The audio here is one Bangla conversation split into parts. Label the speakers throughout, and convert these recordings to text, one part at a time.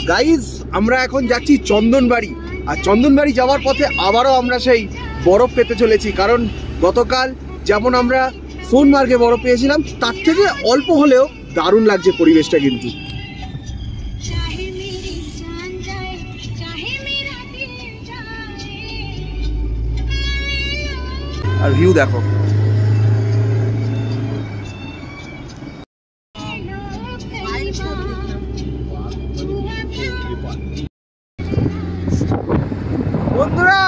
Speaker 1: গাইজ আমরা এখন যাচ্ছি চন্দনবাড়ি, আর চন্দনবাড়ি যাওয়ার পথে আবারও আমরা সেই বরফ পেতে চলেছি। কারণ গতকাল যেমন আমরা সোনমার্গে বরফ পেয়েছিলাম, তার থেকে অল্প হলেও দারুণ লাগছে পরিবেশটা কিন্তু। আর ভিউ দেখো। বন্ধুরা,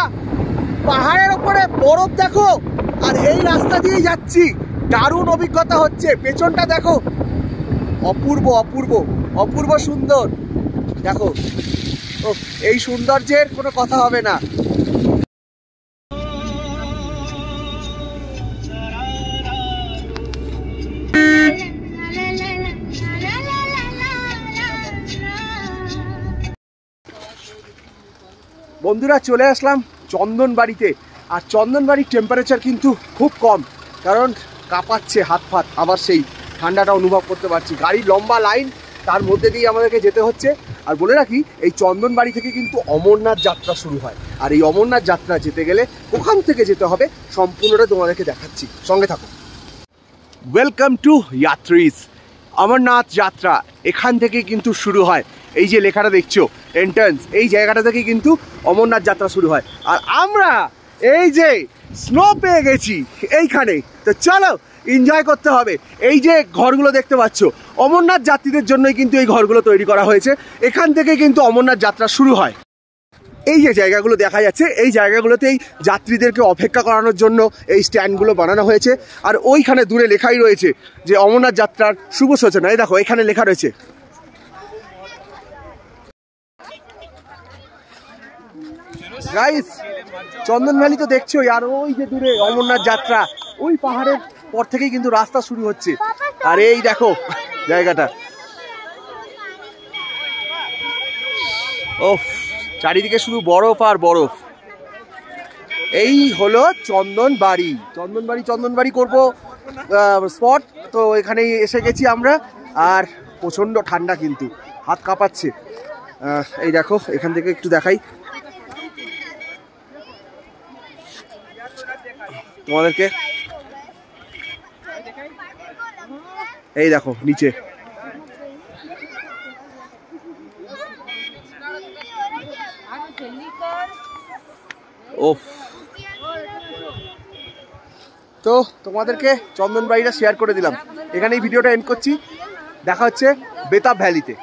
Speaker 1: পাহাড়ের উপরে বরফ দেখো, আর এই রাস্তা দিয়ে যাচ্ছি, দারুণ অভিজ্ঞতা হচ্ছে। পেছনটা দেখো, অপূর্ব অপূর্ব অপূর্ব সুন্দর। দেখো, এই সৌন্দর্যের কোনো কথা হবে না। বন্ধুরা, চলে আসলাম চন্দনবাড়িতে। আর চন্দনবাড়ির টেম্পারেচার কিন্তু খুব কম, কারণ কাঁপাচ্ছে হাত ফাত। আবার সেই ঠান্ডাটা অনুভব করতে পারছি। গাড়ির লম্বা লাইন, তার মধ্যে দিয়ে আমাদেরকে যেতে হচ্ছে। আর বলে রাখি, এই চন্দনবাড়ি থেকে কিন্তু অমরনাথ যাত্রা শুরু হয়। আর এই অমরনাথ যাত্রা যেতে গেলে ওখান থেকে যেতে হবে, সম্পূর্ণটা তোমাদেরকে দেখাচ্ছি, সঙ্গে থাকো। Welcome to ইয়াত্রিস। অমরনাথ যাত্রা এখান থেকে কিন্তু শুরু হয়। এই যে লেখাটা দেখছো, এন্ট্রান্স, এই জায়গাটা থেকে কিন্তু অমরনাথ যাত্রা শুরু হয়। আর আমরা এই যে স্নো পেয়ে গেছি এইখানে, তো চলো এনজয় করতে হবে। এই যে ঘরগুলো দেখতে পাচ্ছ, অমরনাথ যাত্রীদের জন্যই কিন্তু এই ঘরগুলো তৈরি করা হয়েছে। এখান থেকে কিন্তু অমরনাথ যাত্রা শুরু হয়। এই যে জায়গাগুলো দেখা যাচ্ছে, এই জায়গাগুলোতেই যাত্রীদেরকে অপেক্ষা করানোর জন্য এই স্ট্যান্ডগুলো বানানো হয়েছে। আর ওইখানে দূরে লেখাই রয়েছে যে অমরনাথ যাত্রার শুভ সূচনা। এই দেখো, এখানে লেখা রয়েছে। গাইস, চন্দনবাড়ি তো দেখছো, আর ওই যে দূরে অমরনাথ যাত্রা, ওই পাহাড়ের পর থেকেই কিন্তু রাস্তা শুরু হচ্ছে। আর এই দেখো জায়গাটা, ওফ, চারিদিকে শুধু বরফ আর বরফ। এই হলো চন্দনবাড়ি। চন্দনবাড়ি করবো স্পট। তো এখানেই এসে গেছি আমরা। আর প্রচণ্ড ঠান্ডা, কিন্তু হাত কাঁপাচ্ছে। এই দেখো, এখান থেকে একটু দেখাই তোমাদেরকে। এই দেখো নিচে, ওফ। তো তোমাদেরকে চন্দনবাড়িটা শেয়ার করে দিলাম। এখানে এই ভিডিওটা এন্ড করছি। দেখা হচ্ছে বেতাব ভ্যালিতে।